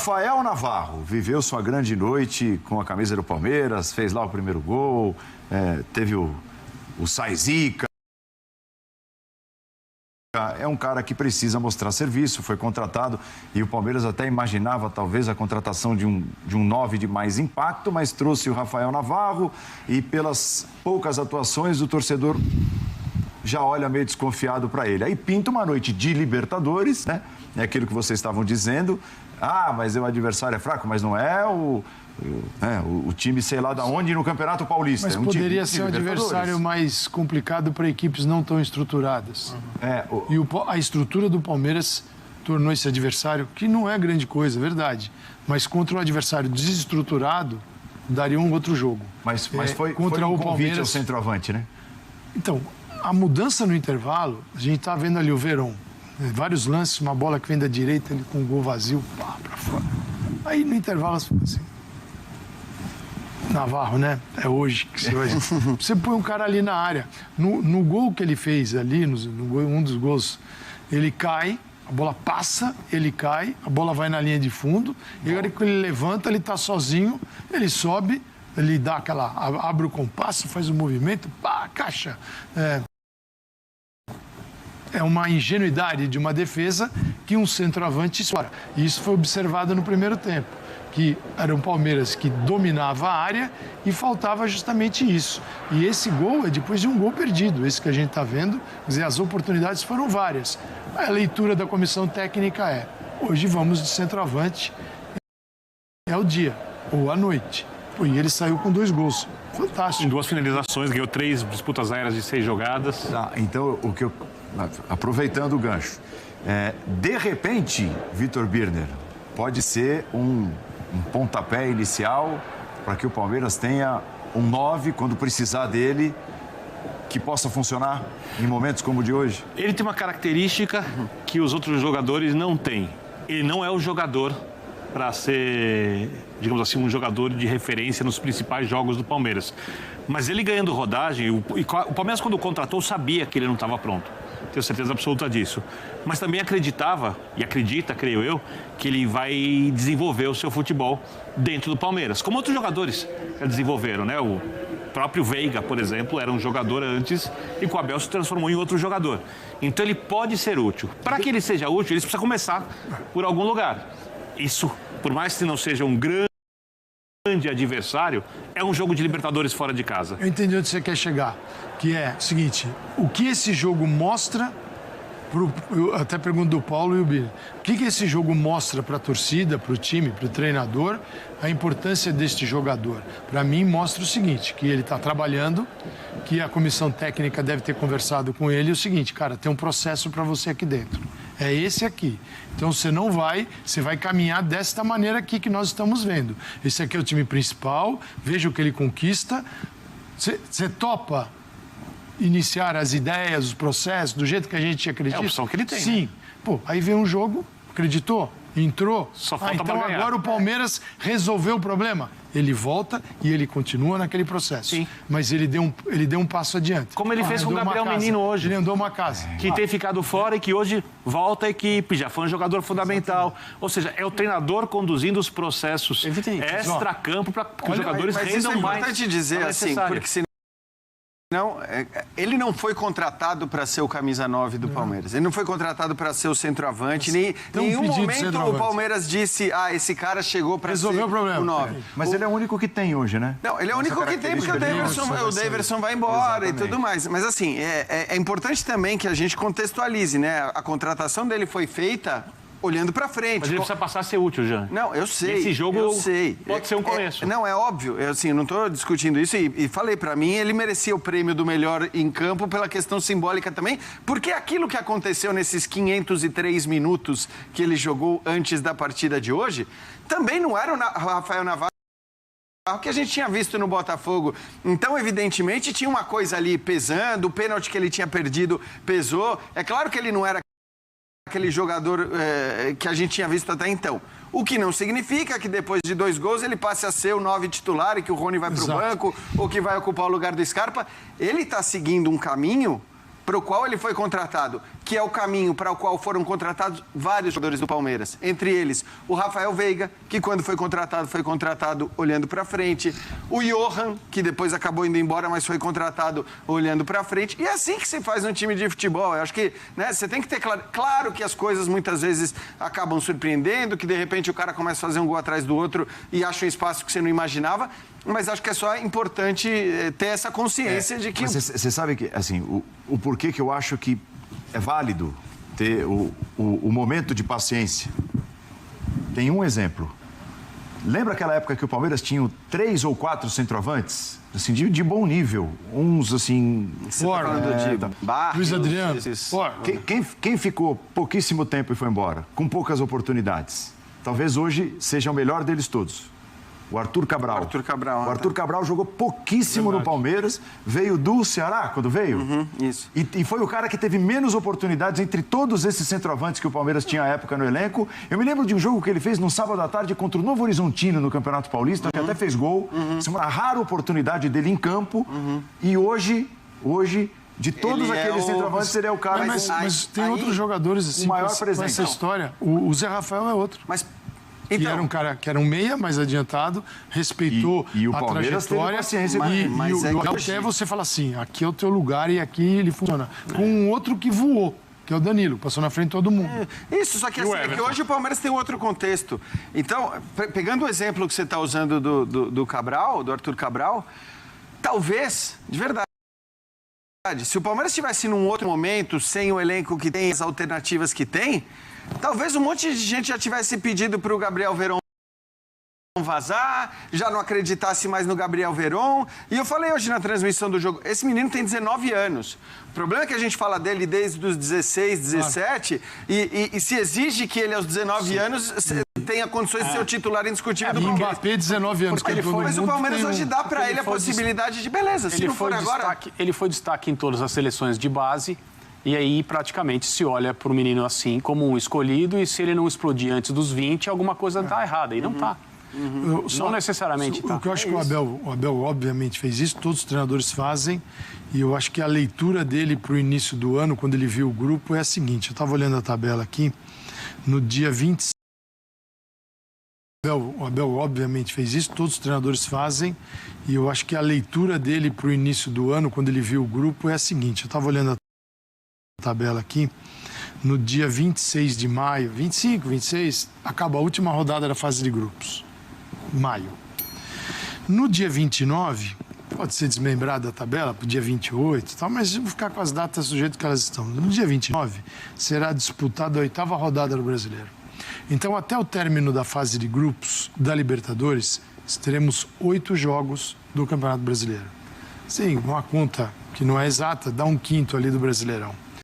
Rafael Navarro viveu sua grande noite com a camisa do Palmeiras, fez lá o primeiro gol, teve o Sai-Zica. É um cara que precisa mostrar serviço, foi contratado e o Palmeiras até imaginava talvez a contratação de um 9 de mais impacto, mas trouxe o Rafael Navarro e pelas poucas atuações o torcedor já olha meio desconfiado para ele. Aí pinta uma noite de Libertadores, né? É aquilo que vocês estavam dizendo. Ah, mas o adversário é fraco, mas não é o time sei lá da onde no Campeonato Paulista. Mas poderia ser um adversário mais complicado para equipes não tão estruturadas. E a estrutura do Palmeiras tornou esse adversário, que não é grande coisa, é verdade, mas contra um adversário desestruturado, daria um outro jogo. Mas foi contra um o Palmeiras ao centroavante, né? Então, a mudança no intervalo, a gente está vendo ali o Verón, vários lances, uma bola que vem da direita, ele com o gol vazio, pá, para fora. Aí no intervalo, assim, Navarro, né? É hoje que você vai... Você põe um cara ali na área. No gol que ele fez ali, um dos gols, ele cai, a bola passa, ele cai, a bola vai na linha de fundo, e agora que ele levanta, ele tá sozinho, ele sobe, ele dá aquela... abre o compasso, faz o movimento, pá, caixa. É uma ingenuidade de uma defesa que um centroavante explora. E isso foi observado no primeiro tempo, que era um Palmeiras que dominava a área e faltava justamente isso. E esse gol é depois de um gol perdido, esse que a gente está vendo. Quer dizer, as oportunidades foram várias. A leitura da comissão técnica é: hoje vamos de centroavante, é o dia, ou à noite. E ele saiu com 2 gols. Fantástico. Em 2 finalizações, ganhou 3 disputas aéreas de 6 jogadas. Tá, então, aproveitando o gancho, de repente, Vitor Birner, pode ser um pontapé inicial para que o Palmeiras tenha um 9 quando precisar dele, que possa funcionar em momentos como o de hoje? Ele tem uma característica que os outros jogadores não têm. Ele não é o jogador para ser, digamos assim, um jogador de referência nos principais jogos do Palmeiras. Mas ele ganhando rodagem, o Palmeiras quando o contratou sabia que ele não estava pronto. Tenho certeza absoluta disso. Mas também acreditava, e acredita, creio eu, que ele vai desenvolver o seu futebol dentro do Palmeiras. Como outros jogadores já desenvolveram, né? O próprio Veiga, por exemplo, era um jogador antes e com o Abel se transformou em outro jogador. Então ele pode ser útil. Para que ele seja útil, ele precisa começar por algum lugar. Isso, por mais que não seja um grande adversário, é um jogo de Libertadores fora de casa. Eu entendi onde você quer chegar, que é o seguinte: o que esse jogo mostra, eu até pergunto do Paulo e o Bira, o que esse jogo mostra para a torcida, para o time, para o treinador, a importância deste jogador? Para mim, mostra o seguinte, que ele está trabalhando, que a comissão técnica deve ter conversado com ele, o seguinte: cara, tem um processo para você aqui dentro. É esse aqui. Então você vai caminhar desta maneira aqui que nós estamos vendo. Esse aqui é o time principal, veja o que ele conquista. Você topa iniciar as ideias, os processos, do jeito que a gente acredita? É a opção que ele tem. Sim. Né? Pô, aí vem um jogo, acreditou? Entrou? Só falta então agora o Palmeiras resolveu o problema. Ele volta e ele continua naquele processo. Sim. Mas ele deu um passo adiante. Como ele fez com o Gabriel Menino hoje. Ele andou uma casa. Que tem ficado fora e que hoje volta à equipe, já foi um jogador fundamental. Exatamente. Ou seja, é o treinador conduzindo os processos extra-campo para que os jogadores rendam mais. Mas é importante dizer assim, porque senão... ele não foi contratado para ser o camisa 9 do Palmeiras. Ele não foi contratado para ser o centroavante. Em nenhum momento o Palmeiras disse: esse cara chegou para ser o 9. Mas ele é o único que tem hoje, né? Não, ele é o único que tem porque o Daverson vai embora. Exatamente. E tudo mais. Mas assim, é importante também que a gente contextualize, né? A contratação dele foi feita olhando para frente. Mas ele precisa passar a ser útil, Jean. Não, eu sei. Esse jogo pode ser um começo. Não, é óbvio. Eu não estou discutindo isso e falei, para mim, ele merecia o prêmio do melhor em campo pela questão simbólica também, porque aquilo que aconteceu nesses 503 minutos que ele jogou antes da partida de hoje, também não era o Rafael Navarro que a gente tinha visto no Botafogo. Então, evidentemente, tinha uma coisa ali pesando, o pênalti que ele tinha perdido pesou. É claro que ele não era aquele jogador que a gente tinha visto até então. O que não significa que depois de 2 gols ele passe a ser o 9 titular e que o Rony vai para o banco ou que vai ocupar o lugar do Scarpa. Ele está seguindo um caminho para o qual ele foi contratado, que é o caminho para o qual foram contratados vários jogadores do Palmeiras. Entre eles, o Rafael Veiga, que quando foi contratado olhando para frente. O Johan, que depois acabou indo embora, mas foi contratado olhando para frente. E é assim que se faz um time de futebol. Eu acho que, né, você tem que ter claro que as coisas muitas vezes acabam surpreendendo, que de repente o cara começa a fazer um gol atrás do outro e acha um espaço que você não imaginava. Mas acho que é só importante ter essa consciência de que... Mas você sabe que, assim, o porquê que eu acho que é válido ter o momento de paciência. Tem um exemplo. Lembra aquela época que o Palmeiras tinha 3 ou 4 centroavantes? Assim, de bom nível. Uns, assim... Fora. Luiz Adriano. Quem ficou pouquíssimo tempo e foi embora? Com poucas oportunidades. Talvez hoje seja o melhor deles todos. O Arthur Cabral. O Arthur Cabral jogou pouquíssimo no Palmeiras, veio do Ceará quando veio. Isso. E foi o cara que teve menos oportunidades entre todos esses centroavantes que o Palmeiras tinha à época no elenco. Eu me lembro de um jogo que ele fez no sábado à tarde contra o Novo Horizontino no Campeonato Paulista, que até fez gol. Uma rara oportunidade dele em campo. E hoje, de todos aqueles centroavantes, ele é o cara... Mas tem outros jogadores assim, maior com essa história. O Zé Rafael é outro. Então, que era um cara que era um meia mais adiantado, respeitou e o a Palmeiras trajetória. Teve paciência Até você fala assim, aqui é o teu lugar e aqui ele funciona. Com um outro que voou, que é o Danilo, passou na frente de todo mundo. Isso, só que, assim, é que hoje o Palmeiras tem outro contexto. Então, pegando o exemplo que você está usando do Cabral, do Arthur Cabral, talvez, de verdade, se o Palmeiras estivesse num outro momento, sem o elenco que tem, as alternativas que tem, talvez um monte de gente já tivesse pedido para o Gabriel Veron vazar, já não acreditasse mais no Gabriel Veron. E eu falei hoje na transmissão do jogo, esse menino tem 19 anos. O problema é que a gente fala dele desde os 16, 17, e se exige que ele aos 19 anos tenha condições de ser o titular indiscutível do Palmeiras. Mbappé, 19 anos. Mas o Palmeiras hoje dá para ele a possibilidade de beleza. Se não for agora... Ele foi destaque em todas as seleções de base. E aí, praticamente, se olha para o menino assim como um escolhido, e se ele não explodir antes dos 20, alguma coisa está errada. E não está. Não necessariamente está. O que eu acho que o Abel, obviamente, fez isso, todos os treinadores fazem, e eu acho que a leitura dele para o início do ano, quando ele viu o grupo, é a seguinte: eu estava olhando a tabela aqui, no dia 25. O Abel, obviamente, fez isso, todos os treinadores fazem, e eu acho que a leitura dele para o início do ano, quando ele viu o grupo, é a seguinte: eu estava olhando a tabela aqui, no dia 26 de maio, 25, 26, acaba a última rodada da fase de grupos, maio. No dia 29, pode ser desmembrada a tabela para o dia 28 e tal, mas vou ficar com as datas do jeito que elas estão. No dia 29, será disputada a 8ª rodada do Brasileiro. Então, até o término da fase de grupos da Libertadores, teremos 8 jogos do Campeonato Brasileiro. Sim, uma conta que não é exata, dá 1/5 ali do Brasileirão.